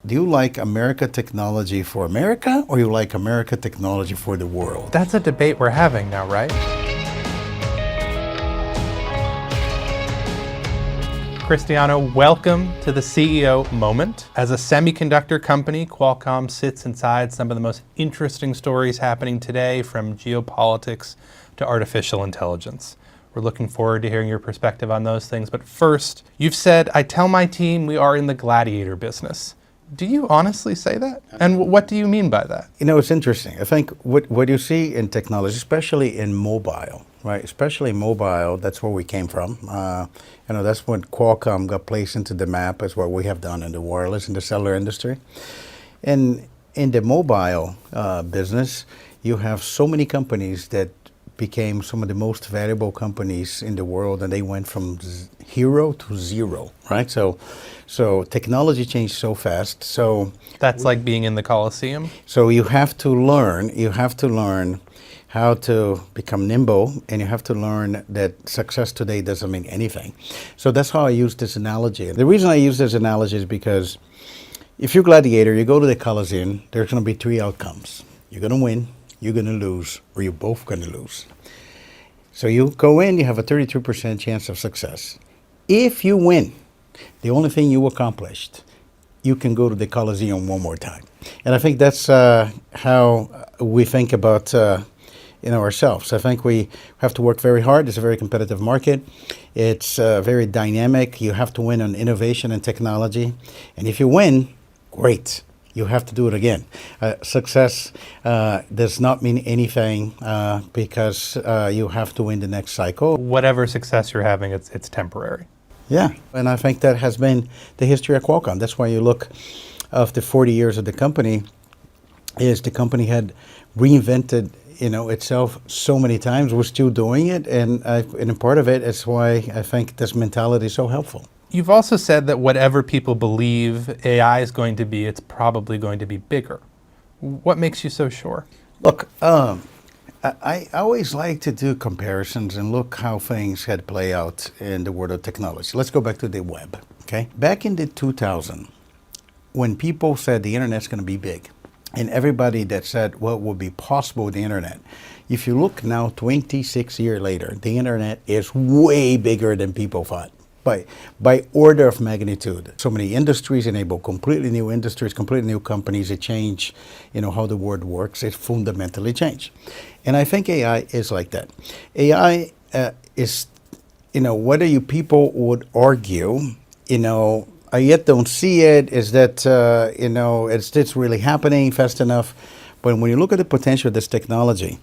Do you like America technology for America, or you like America technology for the world? That's a debate we're having now, right? Cristiano, welcome to the CEO moment. As a semiconductor company, Qualcomm sits inside some of the most interesting stories happening today, from geopolitics to artificial intelligence. We're looking forward to hearing your perspective on those things. But first, you've said, I tell my team we are in the gladiator business. Do you honestly say that? And what do you mean by that? You know, it's interesting. I think what you see in technology, especially in mobile, right? Especially mobile, that's where we came from. That's when Qualcomm got placed into the map as what we have done in the wireless, in the cellular industry. And in the mobile business, you have so many companies that became some of the most valuable companies in the world, and they went from hero to zero, right? So technology changed so fast. So that's like being in the Coliseum. So you have to learn how to become nimble, and you have to learn that success today doesn't mean anything. So that's how I use this analogy. The reason I use this analogy is because if you're a gladiator, you go to the Coliseum, there's going to be three outcomes. You're going to win, you're going to lose, or you're both going to lose. So you go in, you have a 32% chance of success. If you win, the only thing you accomplished, you can go to the Coliseum one more time. And I think that's how we think about ourselves. I think we have to work very hard. It's a very competitive market. It's very dynamic. You have to win on innovation and technology. And if you win, great. You have to do it again. Success does not mean anything because you have to win the next cycle. Whatever success you're having, it's temporary. Yeah, and I think that has been the history of Qualcomm. That's why you look of the 40 years of the company, is the company had reinvented itself so many times. We're still doing it, and a part of it is why I think this mentality is so helpful. You've also said that whatever people believe AI is going to be, it's probably going to be bigger. What makes you so sure? Look, I always like to do comparisons and look how things had play out in the world of technology. Let's go back to the web, okay? Back in the 2000, when people said the internet's going to be big, and everybody that said what would be possible with the internet, if you look now 26 years later, the internet is way bigger than people thought. By order of magnitude. So many industries enable completely new industries, completely new companies. It changed, how the world works. It fundamentally changed. And I think AI is like that. AI is, whether you people would argue, I yet don't see it, is that, it's really happening fast enough. But when you look at the potential of this technology,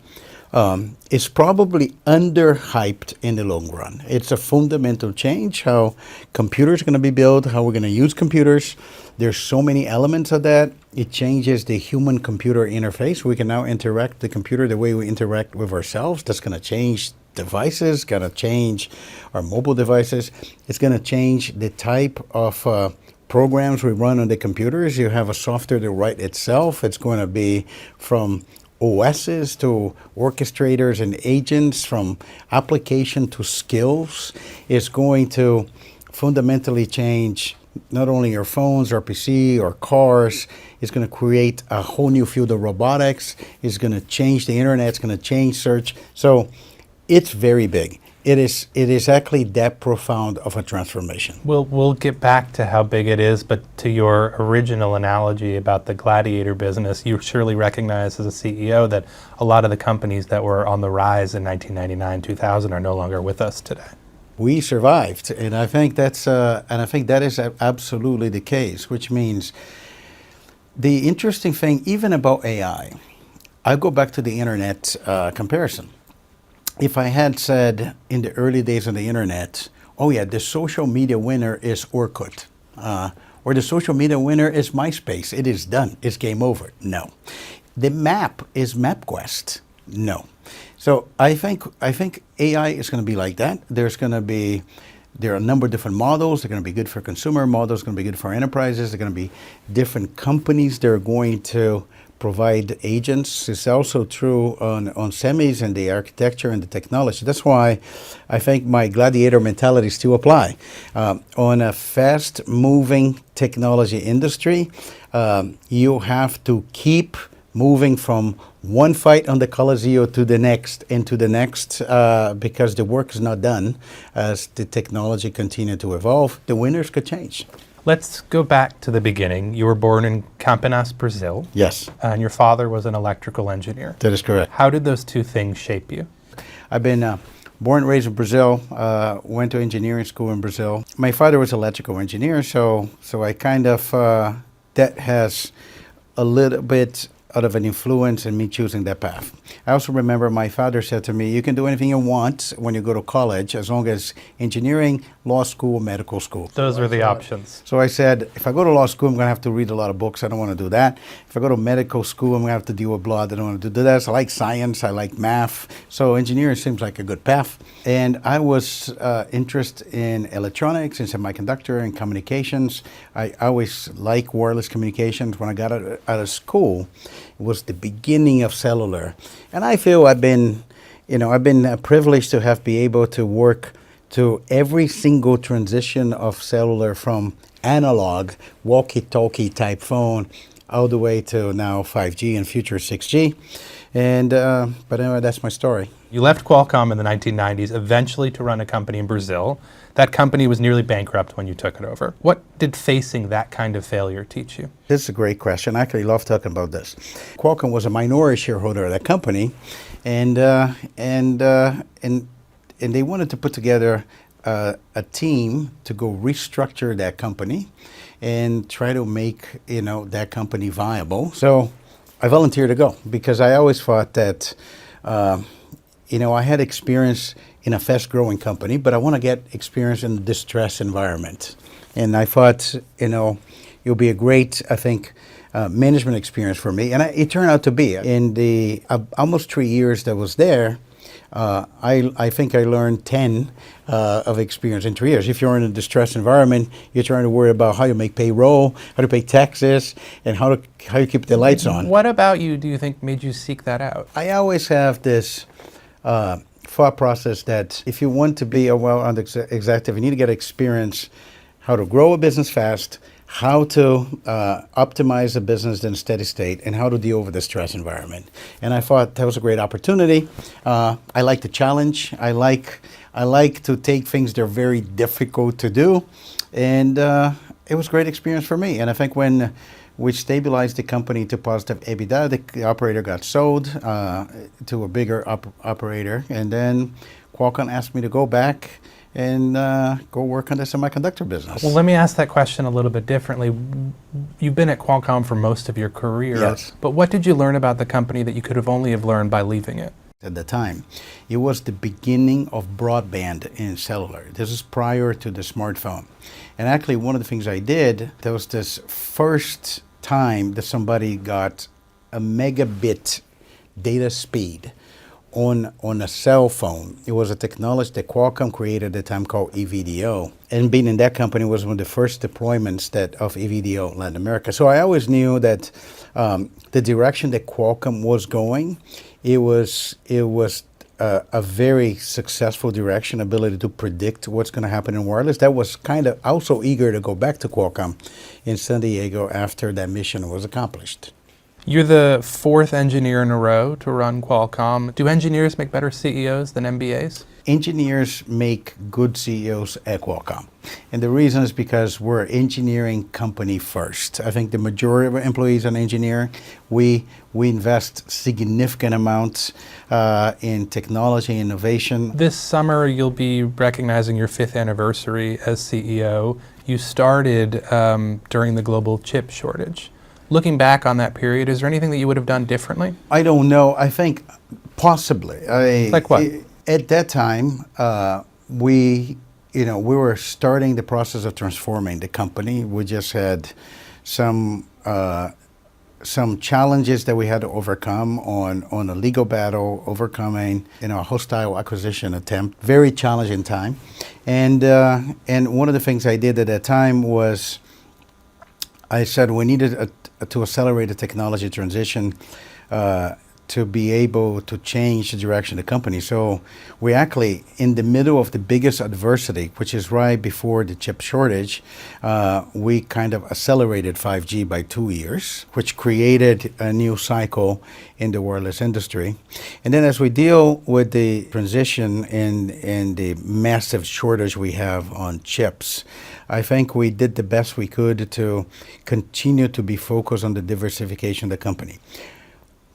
it's probably underhyped in the long run. It's a fundamental change, how computers are going to be built, how we're going to use computers. There's so many elements of that. It changes the human-computer interface. We can now interact with the computer the way we interact with ourselves. That's going to change devices, going to change our mobile devices. It's going to change the type of programs we run on the computers. You have a software that writes itself. It's going to be from OSs to orchestrators and agents, from application to skills. Is going to fundamentally change not only your phones or PC or cars. It's going to create a whole new field of robotics. It's going to change the internet. It's going to change search. So it's very big. It is actually that profound of a transformation. We'll get back to how big it is, but to your original analogy about the gladiator business, you surely recognize as a CEO that a lot of the companies that were on the rise in 1999, 2000 are no longer with us today. We survived, and I think that is absolutely the case, which means the interesting thing, even about AI, I go back to the internet comparison. If I had said in the early days of the internet, oh yeah, the social media winner is Orkut, or the social media winner is MySpace, it is done, it's game over. No. The map is MapQuest. No. So I think AI is going to be like that. There's going to be there are a number of different models. They're going to be good for consumer models, going to be good for enterprises. They're going to be different companies. They're going to provide agents. It's also true on semis and the architecture and the technology. That's why I think my gladiator mentality still apply. On a fast-moving technology industry, you have to keep moving from one fight on the Coliseum to the next and to the next because the work is not done. As the technology continue to evolve, the winners could change. Let's go back to the beginning. You were born in Campinas, Brazil. Yes. And your father was an electrical engineer. That is correct. How did those two things shape you? I've been born and raised in Brazil, went to engineering school in Brazil. My father was an electrical engineer, so I kind of, that has a little bit out of an influence in me choosing that path. I also remember my father said to me, you can do anything you want when you go to college as long as engineering, law school, medical school. Those were the options. So I said, if I go to law school, I'm going to have to read a lot of books. I don't want to do that. If I go to medical school, I'm going to have to deal with blood. I don't want to do that. So I like science. I like math. So engineering seems like a good path. And I was interested in electronics and semiconductor and communications. I always liked wireless communications. When I got out of school, it was the beginning of cellular. And I feel I've been privileged to be able to work to every single transition of cellular from analog, walkie-talkie type phone, all the way to now 5G and future 6G. And but anyway, that's my story. You left Qualcomm in the 1990s, eventually to run a company in Brazil. That company was nearly bankrupt when you took it over. What did facing that kind of failure teach you? This is a great question. I actually love talking about this. Qualcomm was a minority shareholder of that company, and they wanted to put together a team to go restructure that company and try to make that company viable. So I volunteered to go because I always thought that I had experience in a fast-growing company, but I want to get experience in the distress environment. And I thought it'll be a great, I think, management experience for me. And it turned out to be. In the almost 3 years that I was there, I think I learned 10 of experience in 3 years. If you're in a distressed environment, you're trying to worry about how you make payroll, how to pay taxes, and how you keep the lights on. What about you do you think made you seek that out? I always have this thought process that if you want to be a well-rounded executive, you need to get experience how to grow a business fast, how to optimize a business in steady state, and how to deal with the stress environment. And I thought that was a great opportunity. I like the challenge. I like to take things that are very difficult to do, and it was a great experience for me. And I think when we stabilized the company to positive EBITDA, the operator got sold to a bigger operator, and then Qualcomm asked me to go back and go work on the semiconductor business. Well, let me ask that question a little bit differently. You've been at Qualcomm for most of your career, yes. But what did you learn about the company that you could have only have learned by leaving it? At the time, it was the beginning of broadband in cellular. This is prior to the smartphone. And actually, one of the things I did, there was this first time that somebody got a megabit data speed on a cell phone. It was a technology that Qualcomm created at the time called EVDO. And being in that company was one of the first deployments of EVDO in Latin America. So I always knew that the direction that Qualcomm was going, it was a very successful direction, ability to predict what's going to happen in wireless. That was kind of also eager to go back to Qualcomm in San Diego after that mission was accomplished. You're the fourth engineer in a row to run Qualcomm. Do engineers make better CEOs than MBAs? Engineers make good CEOs at Qualcomm. And the reason is because we're an engineering company first. I think the majority of our employees are engineering. We invest significant amounts in technology and innovation. This summer, you'll be recognizing your 5th anniversary as CEO. You started during the global chip shortage. Looking back on that period, is there anything that you would have done differently? I don't know. I think possibly. Like what? At that time, we were starting the process of transforming the company. We just had some some challenges that we had to overcome on a legal battle, overcoming a hostile acquisition attempt. Very challenging time, and one of the things I did at that time was I said we needed to accelerate the technology transition to be able to change the direction of the company. So we actually, in the middle of the biggest adversity, which is right before the chip shortage, we kind of accelerated 5G by 2 years, which created a new cycle in the wireless industry. And then as we deal with the transition and the massive shortage we have on chips, I think we did the best we could to continue to be focused on the diversification of the company.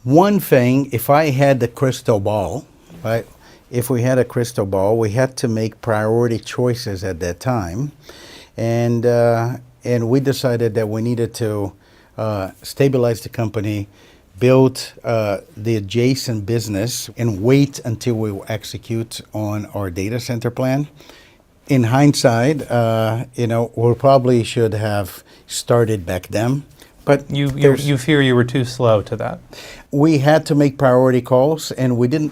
One thing, if I had the crystal ball, right? If we had a crystal ball, we had to make priority choices at that time, and we decided that we needed to stabilize the company, build the adjacent business, and wait until we execute on our data center plan. In hindsight, we probably should have started back then. But you fear you were too slow to that. We had to make priority calls, and we didn't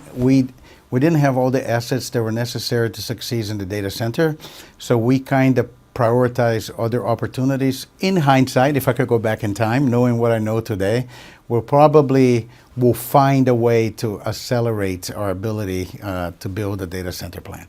have all the assets that were necessary to succeed in the data center. So we kind of prioritized other opportunities. In hindsight, if I could go back in time, knowing what I know today, we'll find a way to accelerate our ability to build a data center plan.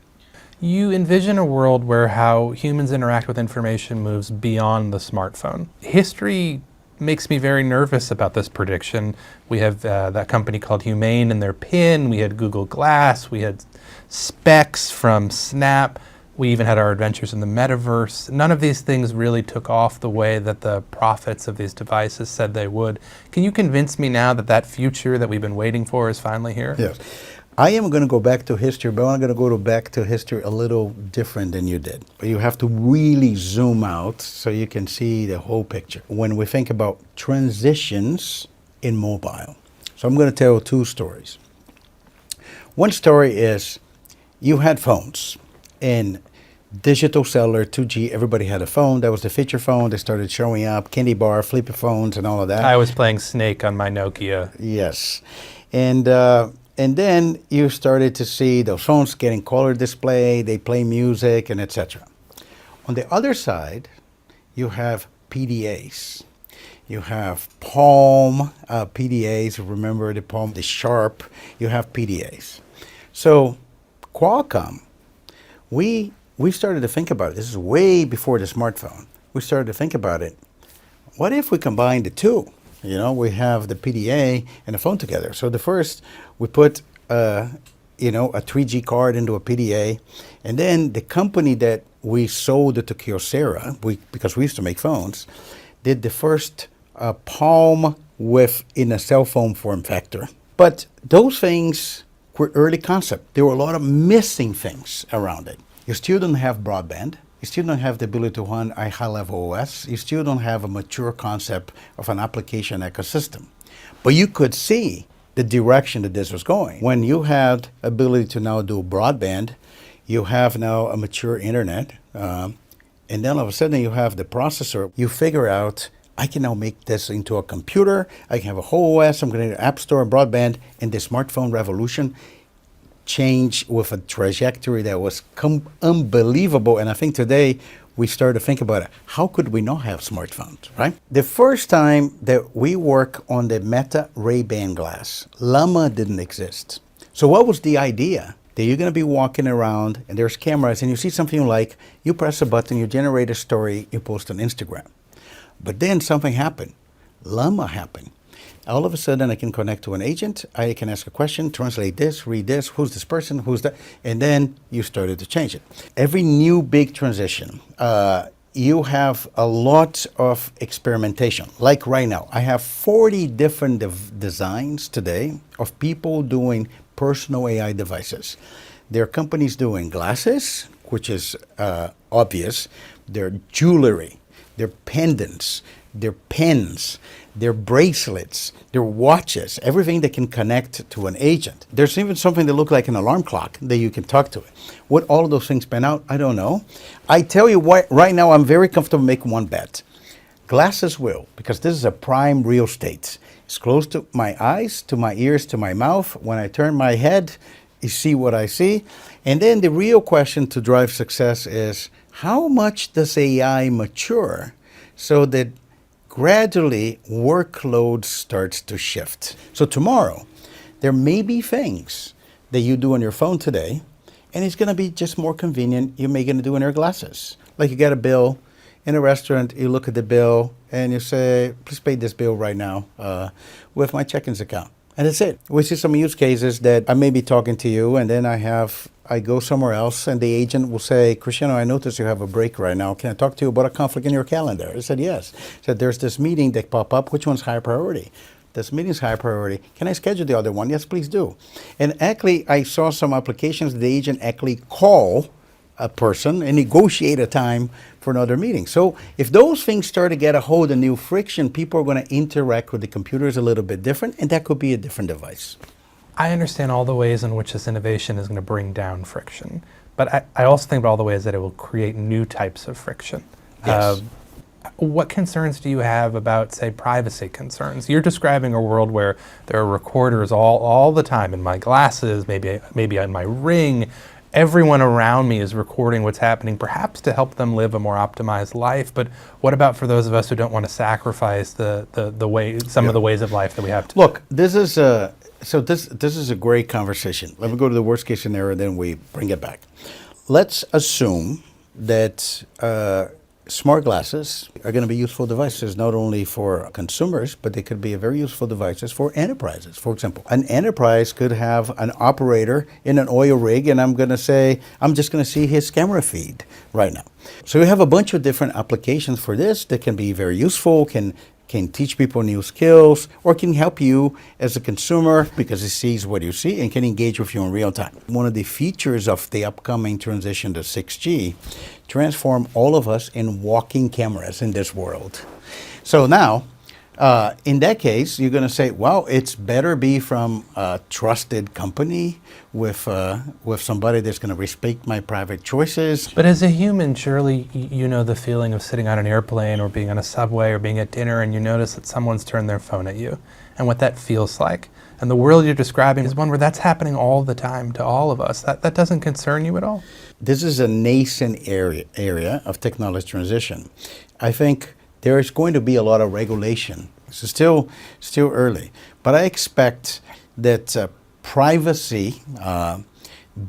You envision a world where how humans interact with information moves beyond the smartphone. History makes me very nervous about this prediction. We have that company called Humane and their PIN. We had Google Glass. We had Specs from Snap. We even had our adventures in the metaverse. None of these things really took off the way that the prophets of these devices said they would. Can you convince me now that that future that we've been waiting for is finally here? Yes. I am going to go back to history, but I'm going to go back to history a little different than you did. But you have to really zoom out so you can see the whole picture. When we think about transitions in mobile, so I'm going to tell two stories. One story is you had phones in digital cellular, 2G, everybody had a phone. That was the feature phone. They started showing up, candy bar, flippy phones, and all of that. I was playing Snake on my Nokia. Yes. And then you started to see those phones getting color display, they play music, and etc. On the other side, you have PDAs. You have Palm PDAs. Remember the Palm, the Sharp. You have PDAs. So Qualcomm, we started to think about it. This is way before the smartphone. We started to think about it. What if we combine the two? We have the PDA and the phone together. So the first, we put a 3G card into a PDA, and then the company that we sold it to Kyocera, because we used to make phones, did the first Palm in a cell phone form factor. But those things were early concept. There were a lot of missing things around it. You still don't have broadband. You still don't have the ability to run a high-level OS. You still don't have a mature concept of an application ecosystem. But you could see the direction that this was going. When you had ability to now do broadband, you have now a mature internet, and then all of a sudden you have the processor. You figure out, I can now make this into a computer. I can have a whole OS. I'm going to App Store and broadband, and the smartphone revolution change with a trajectory that was unbelievable. And I think today we start to think about it. How could we not have smartphones, right? The first time that we work on the Meta Ray-Ban glass, Llama didn't exist. So what was the idea? That you're going to be walking around and there's cameras and you see something you like, you press a button, you generate a story, you post on Instagram. But then something happened. Llama happened. All of a sudden, I can connect to an agent. I can ask a question, translate this, read this, who's this person, who's that? And then you started to change it. Every new big transition, you have a lot of experimentation. Like right now, I have 40 different designs today of people doing personal AI devices. There are companies doing glasses, which is obvious. Their jewelry, their pendants, their pens, their bracelets, their watches, everything that can connect to an agent. There's even something that looks like an alarm clock that you can talk to it. What all of those things pan out, I don't know. I tell you what, right now I'm very comfortable making one bet. Glasses will, because this is a prime real estate. It's close to my eyes, to my ears, to my mouth. When I turn my head, you see what I see. And then the real question to drive success is, how much does AI mature so that gradually workload starts to shift? So tomorrow, there may be things that you do on your phone today, and it's going to be just more convenient you may going to do in your glasses. Like you get a bill in a restaurant, you look at the bill, and you say, please pay this bill right now with my check-ins account. And that's it. We see some use cases that I may be talking to you, and then I go somewhere else, and the agent will say, Cristiano, I notice you have a break right now. Can I talk to you about a conflict in your calendar? I said, yes. I said, there's this meeting that pop up. Which one's higher priority? This meeting's high priority. Can I schedule the other one? Yes, please do. And actually, I saw some applications, the agent actually call a person and negotiate a time for another meeting. So if those things start to get a hold of new friction, people are going to interact with the computers a little bit different, and that could be a different device. I understand all the ways in which this innovation is going to bring down friction, but I also think about all the ways that it will create new types of friction. Yes. What concerns do you have about, say, privacy concerns? You're describing a world where there are recorders all the time in my glasses, maybe on my ring. Everyone around me is recording what's happening, perhaps to help them live a more optimized life. But what about for those of us who don't want to sacrifice some of the ways of life that we have to? Look, this is a great conversation. Let me go to the worst case scenario, then we bring it back. Let's assume that smart glasses are going to be useful devices not only for consumers, but they could be very useful devices for enterprises. For example, an enterprise could have an operator in an oil rig, and I'm just going to see his camera feed right now. So we have a bunch of different applications for this that can be very useful, can teach people new skills, or can help you as a consumer because it sees what you see and can engage with you in real time. One of the features of the upcoming transition to 6G transform all of us in walking cameras in this world. So now, in that case, you're going to say, well, it's better be from a trusted company with somebody that's going to respect my private choices. But as a human, surely you know the feeling of sitting on an airplane or being on a subway or being at dinner and you notice that someone's turned their phone at you and what that feels like. And the world you're describing is one where that's happening all the time to all of us. That doesn't concern you at all? This is a nascent area of technology transition. I think there is going to be a lot of regulation. It's still early, but I expect that privacy,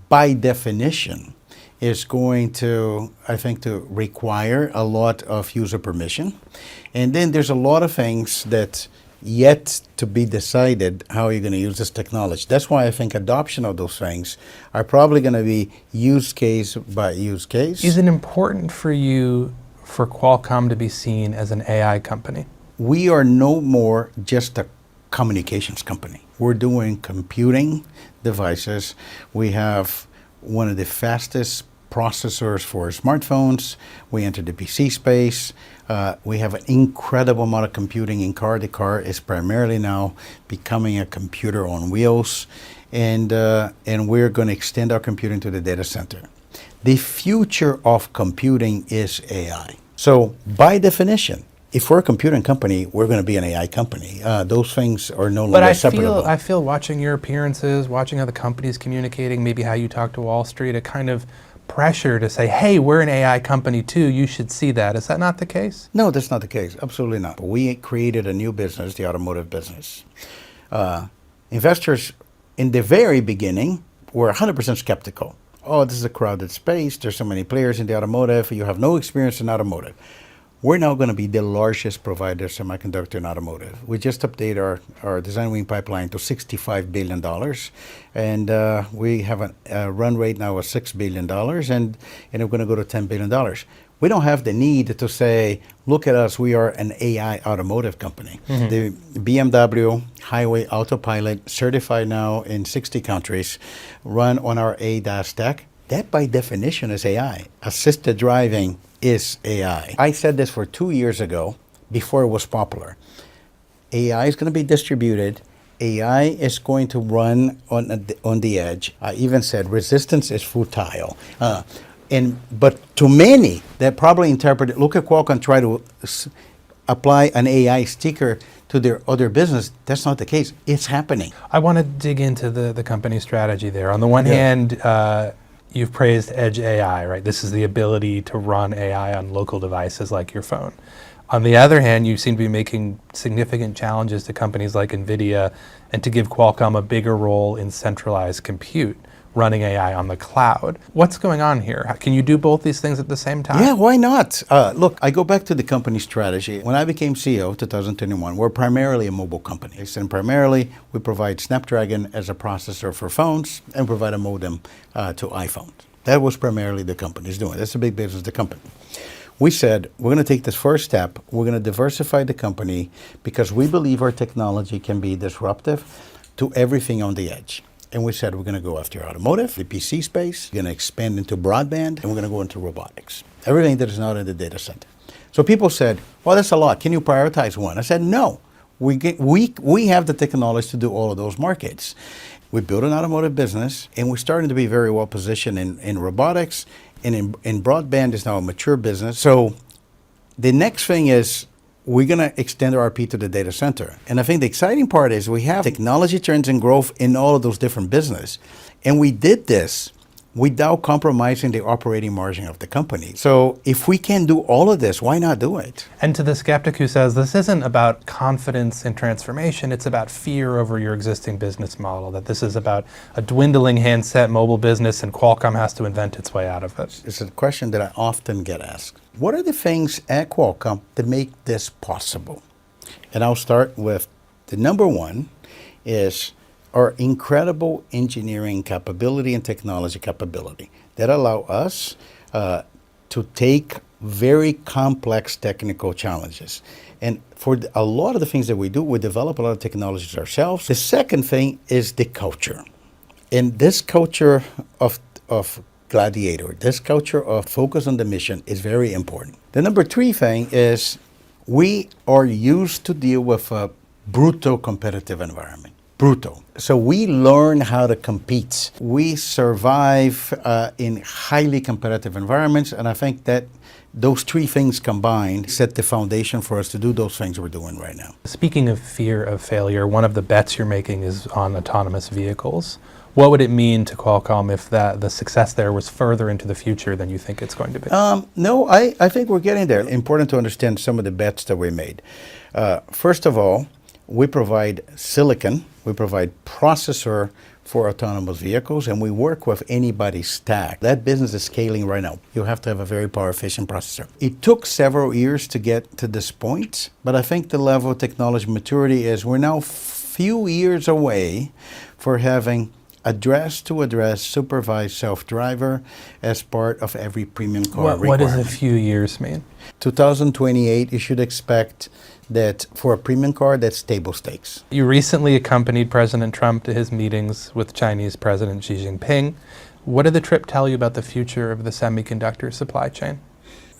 by definition, is going to, I think, to require a lot of user permission. And then there's a lot of things that yet to be decided how you're going to use this technology. That's why I think adoption of those things are probably going to be use case by use case. Is it important for you for Qualcomm to be seen as an AI company? We are no more just a communications company. We're doing computing devices. We have one of the fastest processors for smartphones. We entered the PC space. We have an incredible amount of computing in car. The car is primarily now becoming a computer on wheels. And we're going to extend our computing to the data center. The future of computing is AI. So by definition, if we're a computing company, we're going to be an AI company. Those things are no longer separable. But I feel watching your appearances, watching how the company's communicating, maybe how you talk to Wall Street, a kind of pressure to say, hey, we're an AI company too, you should see that. Is that not the case? No, that's not the case. Absolutely not. We created a new business, the automotive business. Investors in the very beginning were 100% skeptical. Oh, this is a crowded space. There's so many players in the automotive. You have no experience in automotive. We're now going to be the largest provider of semiconductor in automotive. We just updated our design win pipeline to $65 billion. And we have a run rate now of $6 billion. And we're going to go to $10 billion. We don't have the need to say, look at us, we are an AI automotive company. Mm-hmm. The BMW Highway Autopilot, certified now in 60 countries, run on our ADAS stack. That by definition is AI. Assisted driving is AI. I said this for 2 years ago, before it was popular. AI is going to be distributed. AI is going to run on the edge. I even said resistance is futile. But to many that probably interpret it, look at Qualcomm try to apply an AI sticker to their other business. That's not the case. It's happening. I want to dig into the company strategy there. On the one hand, you've praised Edge AI, right? This is the ability to run AI on local devices like your phone. On the other hand, you seem to be making significant challenges to companies like NVIDIA and to give Qualcomm a bigger role in centralized compute, running AI on the cloud. What's going on here? Can you do both these things at the same time? Yeah, why not? Look, I go back to the company strategy. When I became CEO, 2021, we're primarily a mobile company. And primarily, we provide Snapdragon as a processor for phones and provide a modem to iPhones. That was primarily the company's doing. That's a big business, the company. We said, we're going to take this first step. We're going to diversify the company because we believe our technology can be disruptive to everything on the edge. And we said, we're going to go after automotive, the PC space, we're going to expand into broadband, and we're going to go into robotics. Everything that is not in the data center. So people said, well, that's a lot. Can you prioritize one? I said, no. We have the technology to do all of those markets. We built an automotive business, and we're starting to be very well positioned in robotics, and in broadband is now a mature business. So the next thing is we're going to extend our IP to the data center. And I think the exciting part is we have technology trends and growth in all of those different businesses. And we did this without compromising the operating margin of the company. So if we can do all of this, why not do it? And to the skeptic who says this isn't about confidence in transformation, it's about fear over your existing business model, that this is about a dwindling handset mobile business and Qualcomm has to invent its way out of it. It's a question that I often get asked. What are the things at Qualcomm that make this possible? And I'll start with the number one is our incredible engineering capability and technology capability that allow us to take very complex technical challenges. And for a lot of the things that we do, we develop a lot of technologies ourselves. The second thing is the culture. And this culture of gladiator, this culture of focus on the mission is very important. The number three thing is we are used to deal with a brutal competitive environment. Brutal. So we learn how to compete. We survive in highly competitive environments, and I think that those three things combined set the foundation for us to do those things we're doing right now. Speaking of fear of failure, one of the bets you're making is on autonomous vehicles. What would it mean to Qualcomm if the success there was further into the future than you think it's going to be? No, I think we're getting there. Important to understand some of the bets that we made. First of all, we provide silicon, we provide processor for autonomous vehicles, and we work with anybody's stack. That business is scaling right now. You have to have a very power efficient processor. It took several years to get to this point, but I think the level of technology maturity is we're now few years away for having address-to-address supervised self-driver as part of every premium car What does a few years mean? 2028, you should expect that for a premium car, that's table stakes. You recently accompanied President Trump to his meetings with Chinese President Xi Jinping. What did the trip tell you about the future of the semiconductor supply chain?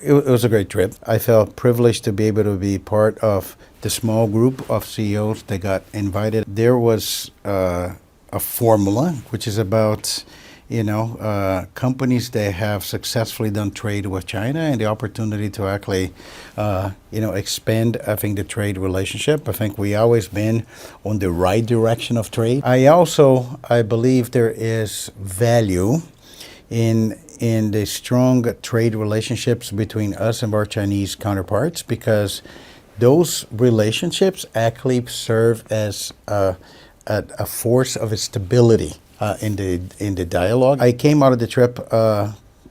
It was a great trip. I felt privileged to be able to be part of the small group of CEOs that got invited. There was a formula, which is about companies that have successfully done trade with China and the opportunity to actually, expand, I think, the trade relationship. I think we always been on the right direction of trade. I believe there is value in the strong trade relationships between us and our Chinese counterparts because those relationships actually serve as a force of stability in the dialogue. I came out of the trip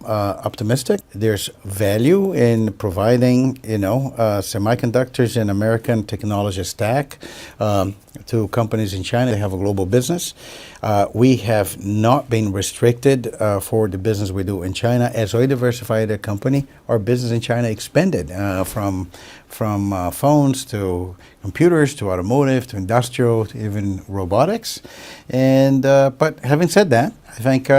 optimistic. There's value in providing semiconductors and American technology stack to companies in China that have a global business. We have not been restricted for the business we do in China. As we diversify the company, our business in China expanded from phones to computers to automotive to industrial to even robotics. And but having said that, I think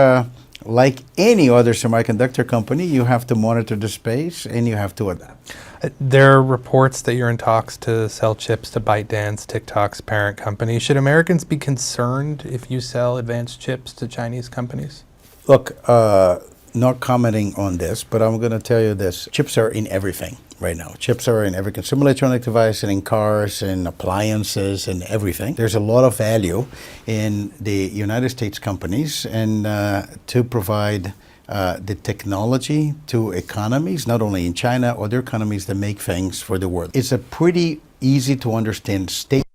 like any other semiconductor company, you have to monitor the space and you have to adapt. There are reports that you're in talks to sell chips to ByteDance, TikTok's parent company. Should Americans be concerned if you sell advanced chips to Chinese companies? Look, not commenting on this, but I'm going to tell you this. Chips are in everything. right now. Chips are in every consumer electronic device and in cars and appliances and everything. There's a lot of value in the United States companies and to provide the technology to economies, not only in China, other economies that make things for the world. It's a pretty easy to understand statement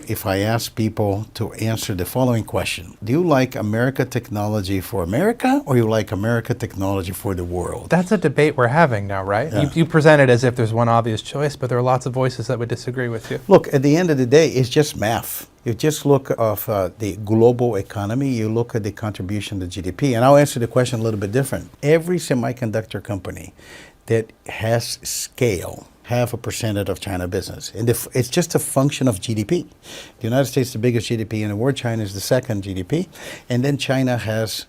if I ask people to answer the following question. Do you like America technology for America, or you like America technology for the world? That's a debate we're having now, right? Yeah. You present it as if there's one obvious choice, but there are lots of voices that would disagree with you. Look, at the end of the day, it's just math. You just look of the global economy, you look at the contribution to GDP, and I'll answer the question a little bit different. Every semiconductor company that has scale have a percentage of China business. And it's just a function of GDP. The United States is the biggest GDP in the world. China is the second GDP. And then China has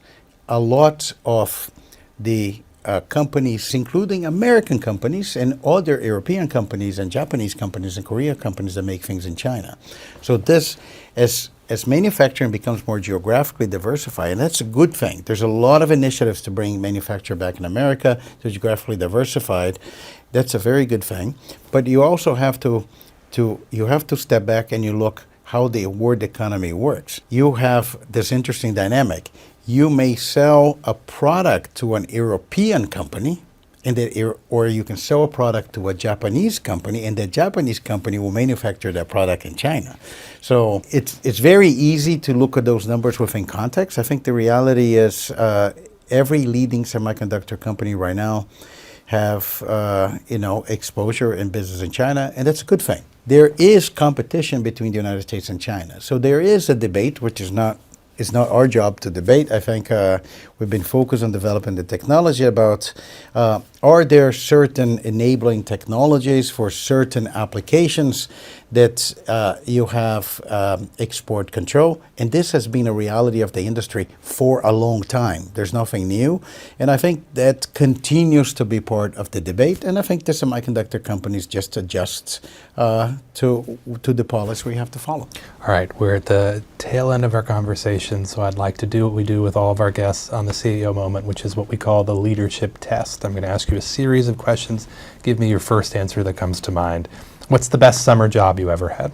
a lot of the companies, including American companies and other European companies and Japanese companies and Korean companies that make things in China. So this, as manufacturing becomes more geographically diversified, and that's a good thing. There's a lot of initiatives to bring manufacture back in America to geographically diversified. That's a very good thing. But you also have to step back and you look how the world economy works. You have this interesting dynamic. You may sell a product to an European company, or you can sell a product to a Japanese company, and the Japanese company will manufacture that product in China. So it's very easy to look at those numbers within context. I think the reality is every leading semiconductor company right now have exposure in business in China, and that's a good thing. There is competition between the United States and China, so there is a debate, which is not. It's not our job to debate. I think we've been focused on developing the technology about are there certain enabling technologies for certain applications that you have export control. And this has been a reality of the industry for a long time. There's nothing new. And I think that continues to be part of the debate. And I think the semiconductor companies just adjust to the policy we have to follow. All right, we're at the tail end of our conversation, so I'd like to do what we do with all of our guests on the CEO Moment, which is what we call the leadership test. I'm going to ask you a series of questions. Give me your first answer that comes to mind. What's the best summer job you ever had?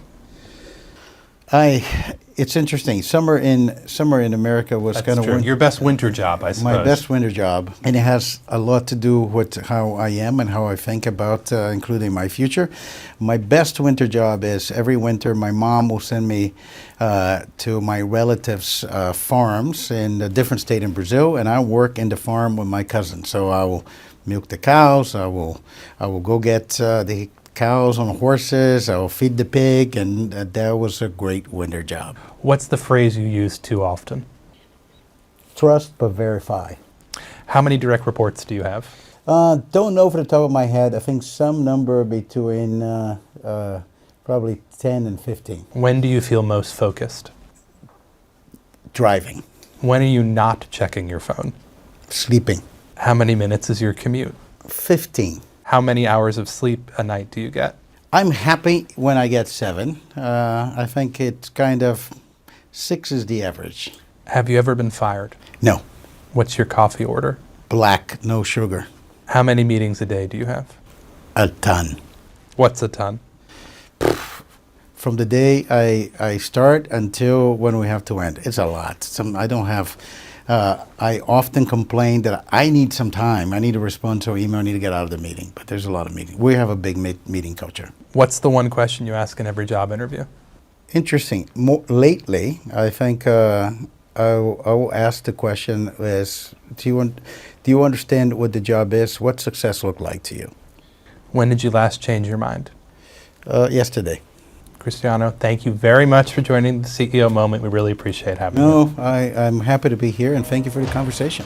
It's interesting. Summer in America was kind of your best winter job, I suppose. My best winter job, and it has a lot to do with how I am and how I think about, including my future. My best winter job is every winter my mom will send me to my relatives' farms in a different state in Brazil, and I work in the farm with my cousin. So I will milk the cows. I will go get the cows on horses. I'll feed the pig, and that was a great winter job. What's the phrase you use too often? Trust but verify. How many direct reports do you have? Don't know off the top of my head. I think some number between probably 10 and 15. When do you feel most focused? Driving. When are you not checking your phone? Sleeping. How many minutes is your commute? 15. How many hours of sleep a night do you get? I'm happy when I get 7. I think it's kind of 6 is the average. Have you ever been fired? No. What's your coffee order? Black, no sugar. How many meetings a day do you have? A ton. What's a ton? From the day I start until when we have to end. It's a lot. I don't have... I often complain that I need some time. I need to respond to an email. I need to get out of the meeting. But there's a lot of meetings. We have a big meeting culture. What's the one question you ask in every job interview? Interesting. Lately, I think I will ask the question is, do you understand what the job is? What success look like to you? When did you last change your mind? Yesterday. Cristiano, thank you very much for joining the CEO Moment. We really appreciate having you. No, I'm happy to be here, and thank you for the conversation.